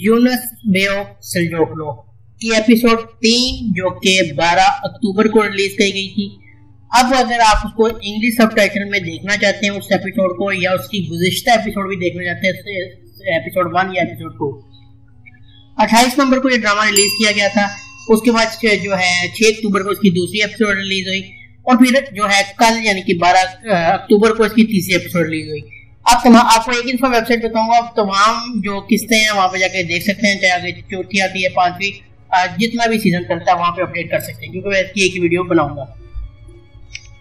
यूनुस बेओ सल्जोकलो की एपिसोड 3 जो कि 12 अक्टूबर को रिलीज की गई थी। अब अगर आप उसको इंग्लिश सबटाइटल में देखना चाहते हैं उस एपिसोड को, या उसकी गुज़िश्ता एपिसोड भी देखना चाहते हैं एपिसोड 1 या एपिसोड 2, 28 नवंबर को ये ड्रामा रिलीज किया गया था। उसके बाद जो है 6 अक्टूबर को इसकी दूसरी एपिसोड रिलीज हुई और फिर जो है कल यानी कि 12 अक्टूबर को इसकी तीसरी एपिसोड रिलीज हुई। अब आपको एक इन्फो वेबसाइट बताऊंगा, आप तमाम जो किस्तें हैं वहां पे जाके देख सकते हैं, चाहे आगे चौथी आती है 5वीं, जितना भी सीजन चलता है वहां पे अपडेट कर सकते हैं, क्योंकि मैं इसकी एक वीडियो बनाऊंगा,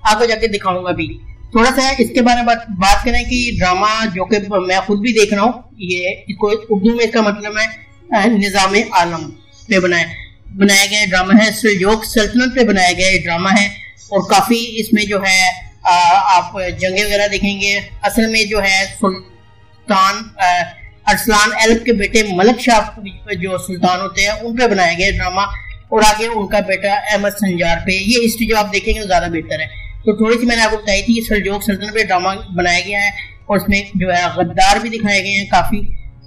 आपको जाके दिखाऊंगा भी। थोड़ा सा इसके बारे में बात करें कि ड्रामा जो कि मैं खुद भी देख रहा हूँ, ये इसको उर्दू में इसका मतलब है निज़ाम आलम पे बनाया गया ड्रामा है, सल्जोक सल्तनत पे बनाया गया ड्रामा है। और काफी इसमें जो है आप जंगे वगैरह देखेंगे। असल में जो है सुल्तान अरसलान एल्फ के बेटे मलक शाह जो सुल्तान होते हैं उन पे बनाया गया ड्रामा, और आगे उनका बेटा अहमद संजार पे। ये हिस्ट्री जो आप देखेंगे वो ज्यादा बेहतर है। तो थोड़ी सी मैंने आपको बताई थी, सल्जोक सल्तनत पे ड्रामा बनाया गया है और इसमें जो है गद्दार भी दिखाए गए हैं काफी।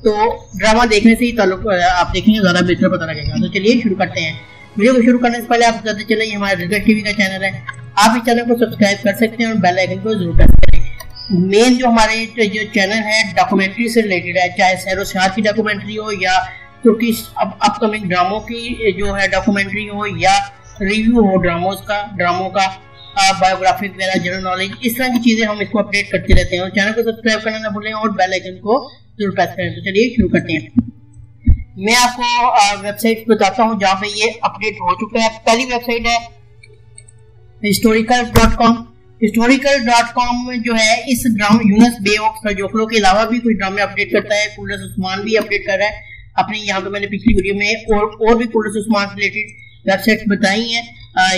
तो ड्रामा देखने से ही ताल्लुक आप देखेंगे ज्यादा बेहतर पता लगेगा। तो चलिए शुरू करते हैं। वीडियो को शुरू करने से पहले आप बताते चले, हमारा रिजल्ट टीवी का चैनल है, आप इस चैनल को सब्सक्राइब कर सकते हैं और बेल आइकन को जरूर प्रेस करें। मेन जो हमारे जो चैनल है डॉक्यूमेंट्री से रिलेटेड है, चाहे सैरो सियाहत की डॉक्यूमेंट्री हो या तुर्किश अपकमिंग ड्रामों की जो है डॉक्यूमेंट्री हो, या रिव्यू हो ड्रामों का बायोग्राफी वगैरह, जनरल नॉलेज, इस तरह की चीजें हम इसको अपडेट करते रहते हैं। और चैनल को सब्सक्राइब करना ना भूलें और बेल आइकन को जरूर प्रेस करें। तो चलिए शुरू करते हैं। मैं आपको वेबसाइट बताता हूँ जहाँ पे ये अपडेट हो चुका है। पहली वेबसाइट है historical.com। historical.com में जो है इस ड्रामा यूनुस बेओ सल्जोकलो के अलावा भी कुछ ड्रामे अपडेट करता है। कुर्रस उस्मान भी अपडेट कर रहा है अपने, यहाँ पे मैंने पिछली वीडियो में और भी कुर्रस उस्मान से रिलेटेड वेबसाइट बताई हैं।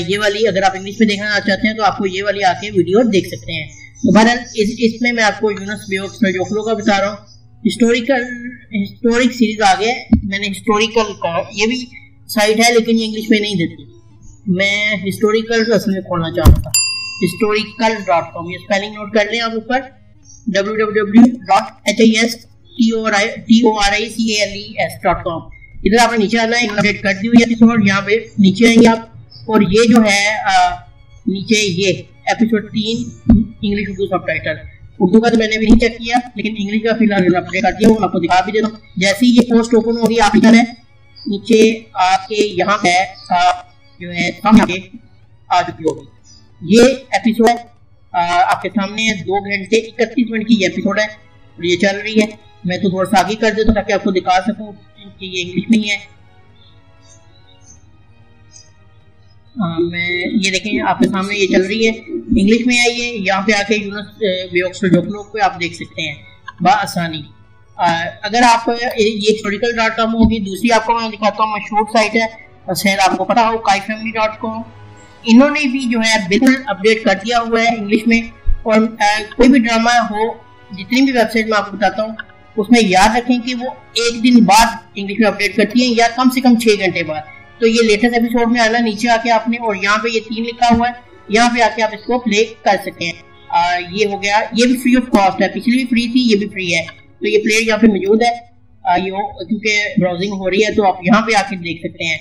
ये वाली अगर आप इंग्लिश में देखना चाहते हैं तो आपको ये वाली आके वीडियो देख सकते हैं। तो बहरहाल इसमें मैं आपको यूनुस बेओ सल्जोकलो का बता रहा हूँ। हिस्टोरिक सीरीज आ गया, मैंने हिस्टोरिकल का, ये भी साइट है लेकिन ये इंग्लिश में नहीं देती। मैं हिस्टोरिकल असल में खोलना चाह रहा था, historical.com। ये स्पेलिंग नोट कर लें आप ऊपर, www.historicales.com। इधर आपने नीचे आना है, अपडेट कर दी हुई एपिसोड, यहाँ पे नीचे आएंगे आप और ये जो है नीचे ये episode 3 English Urdu subtitle. Urdu का तो मैंने भी नहीं चेक किया, लेकिन इंग्लिश का फिलहाल अपडेट कर दिया हूँ, आपको दिखा भी देता हूँ। जैसे ही ये पोस्ट ओपन होगी आप इधर है नीचे आके यहाँ पे जो है सामने आ चुकी होगी ये एपिसोड है, आपके सामने 2 घंटे 31 मिनट की ये एपिसोड है और ये चल रही है। मैं तो थोड़ा सा आगे कर देता हूँ ताकि आपको दिखा सकूँ कि ये इंग्लिश में ही है। मैं ये देखें आपके सामने ये चल रही है, इंग्लिश में आई है। यहाँ पे आके यूनुस बेओ सल्जोकलो पे आप देख सकते हैं बआसानी। अगर आप ये historical.com होगी, दूसरी आपको मैं दिखाता हूँ मशहूर साइट है, शायद आपको पता हो, kaifamily.com। इन्होंने भी जो है बिल्कुल अपडेट कर दिया हुआ है इंग्लिश में। और कोई भी ड्रामा हो, जितनी भी वेबसाइट मैं आपको बताता हूँ उसमें याद रखें कि वो एक दिन बाद इंग्लिश में अपडेट करती है, या कम से कम 6 घंटे बाद। तो ये लेटेस्ट एपिसोड में आना नीचे आके आपने, और यहाँ पे ये 3 लिखा हुआ है, यहाँ पे आके आप इसको प्ले कर सकते हैं। ये हो गया, ये भी फ्री ऑफ कॉस्ट है, पिछली भी फ्री थी, ये भी फ्री है। तो ये प्लेयर यहाँ पे मौजूद है, क्योंकि ब्राउजिंग हो रही है तो आप यहाँ पे आके देख सकते हैं।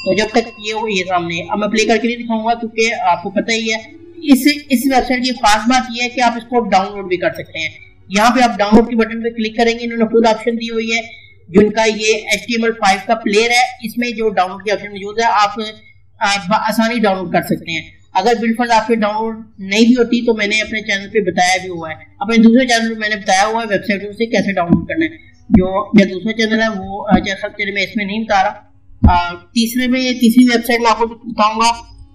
तो जब तक ये हो, ये सामने, अब मैं प्ले करके नहीं दिखाऊंगा क्योंकि आपको पता ही है। इस वेबसाइट की खास बात ये है कि आप इसको डाउनलोड भी कर सकते हैं। यहाँ पे आप डाउनलोड के बटन पे क्लिक करेंगे, इन्होंने खुद ऑप्शन दी हुई है जिनका ये HTML5 का प्लेयर है, इसमें जो डाउनलोड की ऑप्शन मौजूद है, आप आसानी डाउनलोड कर सकते हैं। अगर बिल्कुल आपके डाउनलोड नहीं भी होती तो मैंने अपने चैनल पे बताया भी हुआ है, अपने दूसरे चैनल पे मैंने बताया हुआ है वेबसाइटों से कैसे डाउनलोड करना है। जो मेरा दूसरा चैनल है वो जैसा मैं इसमें नहीं बता रहा। तीसरी वेबसाइट में आपको बताऊंगा,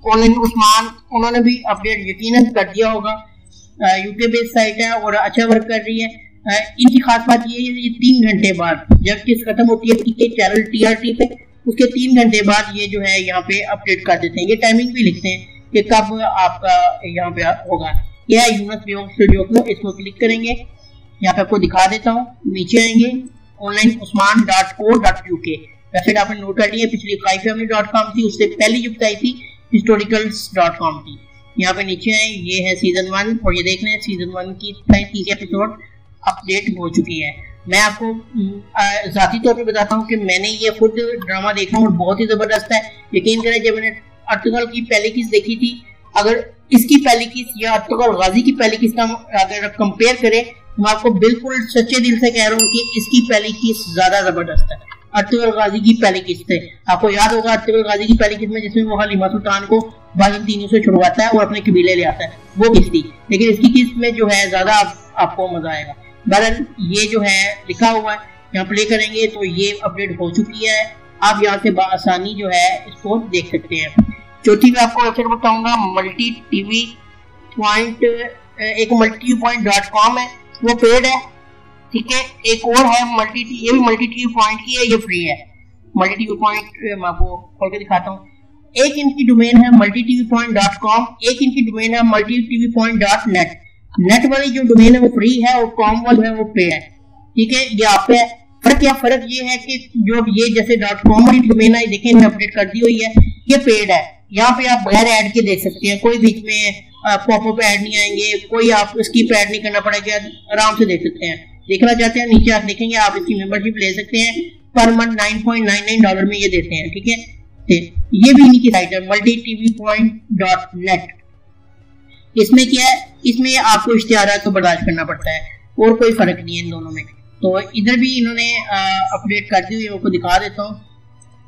ऑनलाइन उस्मान, उन्होंने भी अपडेट यकीनन कर दिया होगा। यूके बेस्ड साइट है और अच्छा वर्क कर रही है। इनकी खास बात ये है, ये 3 घंटे बाद जब किस खत्म होती है चैनल TRT पे, उसके 3 घंटे बाद ये जो है यहाँ पे अपडेट कर देते हैं। ये टाइमिंग भी लिखते हैं कि कब आपका यहाँ पे होगा। यह है यूनुस बेओ सल्जोकलो, इसको क्लिक करेंगे, यहाँ पे आपको दिखा देता हूँ। नीचे आएंगे onlineusman.co.uk, वेबसाइट आपने नोट कर ली है, पिछली kaifamily.com थी, उससे पहली जो बताई थी historicals.com थी। यहाँ पे नीचे आए, ये है सीजन 1 और ये देख लें सीजन 1 की 30 एपिसोड अपडेट हो चुकी है। मैं आपको जाती तौर पे बताता हूँ कि मैंने ये खुद ड्रामा देखा और बहुत ही जबरदस्त है। यकीन करें, जब मैंने अर्तुगरुल की पहली किस्त देखी थी, अगर इसकी पहली किस्त या अर्तुगरुल गाजी की पहली किस्त हम अगर कंपेयर करें, तो मैं आपको बिल्कुल सच्चे दिल से कह रहा हूँ कि इसकी पहली किस्त ज्यादा जबरदस्त है। अर्तुगरुल गाजी की पहली किस्त है, आपको याद होगा अर्तुगरुल गाजी की पहली किस्त में जिसमें वो हलीमा सुल्तान को बाज़ंतीनियों से छुड़वाता है और अपने कबीले ले आता है, वो किस्त थी। लेकिन इसकी किस्त में जो है ज्यादा आपको मजा आएगा। बहरहाल ये जो है लिखा हुआ है, यहाँ प्ले करेंगे तो ये अपडेट हो चुकी है। आप यहाँ से आसानी जो है इसको देख सकते हैं। चौथी में आपको वेबसाइट बताऊंगा, मल्टी टीवी पॉइंट, एक multitview.com है, वो पेड है, ठीक है। एक और है ये भी मल्टी टीवी पॉइंट की है, ये फ्री है। मल्टी टीवी पॉइंट मैं आपको खोल के दिखाता हूँ। एक इनकी डोमेन है multitvpoint.com, एक इनकी डोमेन है multitvpoint.net। नेट वाली जो डोमेन है वो फ्री है और कॉम वाली है वो पे है, ठीक है। ये आप पे फर्क ये है कि जो ये जैसे .com वाली डोमेन है, देखें इन्हें अपडेट कर दी हुई है, ये पेड है। यहाँ पे आप बगैर ऐड के देख सकते हैं, कोई बीच में पॉपअप ऐड नहीं आएंगे, कोई आप स्किप ऐड नहीं करना पड़ेगा, आराम से देख सकते हैं। देखना चाहते हैं नीचे आप देखेंगे, आप इसकी मेंबरशिप ले सकते हैं, पर मंथ $9.99 में ये देते हैं, ठीक है। ये भी इनकी साइट है multitvpoint.net। इसमें क्या है, इसमें आपको इश्तिहारात को बर्दाश्त करना पड़ता है और कोई फर्क नहीं है इन दोनों में। तो इधर भी इन्होंने अपडेट कर दी हुई है, आपको दिखा देता हूँ।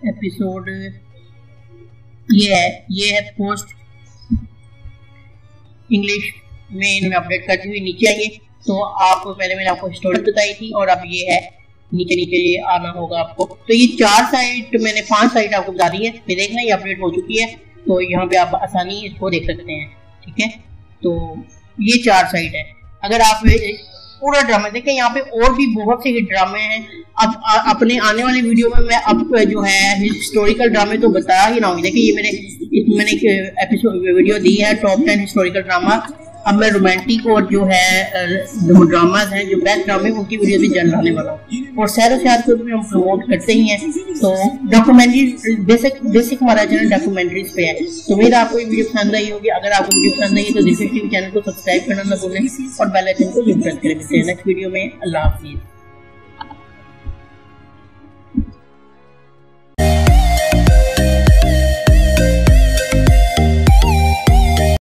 एपिसोड ये है पोस्ट इंग्लिश में इन्होंने अपडेट कर दी हुई। नीचे आएंगे तो आपको पहले मैंने आपको स्टोरी बताई थी और अब ये है नीचे ये आना होगा आपको। तो ये 4 साइट, मैंने 5 साइट आपको बता दी है, फिर देखना ये अपडेट हो चुकी है, तो यहाँ पे आप आसानी इसको देख सकते हैं, ठीक है। तो ये 4 साइट है। अगर आप पूरा ड्रामा देखें, यहाँ पे और भी बहुत से हिट ड्रामे हैं। अब अपने आने वाली वीडियो में मैं अब जो है हिस्टोरिकल ड्रामे तो बता ही ना होंगे। देखिए ये मैंने एपिसोड वीडियो दी है टॉप 10 हिस्टोरिकल ड्रामा। अब मैं रोमांटिक और जो है ड्रामाज हैं, जो बेस्ट ड्रामे, उनकी वीडियो भी जल्द आने वाला हूँ। और सैर सियाहत को भी हम प्रमोट करते ही हैं। तो डॉक्यूमेंट्री बेसिक हमारा चैनल डॉक्यूमेंट्रीज पे है। तो उम्मीद आपको ये वीडियो पसंद आई होगी। अगर आपको वीडियो पसंद आई है तो दिलफिश टीवी चैनल को सब्सक्राइब करना ना भूलें और बेल आइकन को भी प्रेस करें। नेक्स्ट वीडियो में अल्लाह हाफिज़।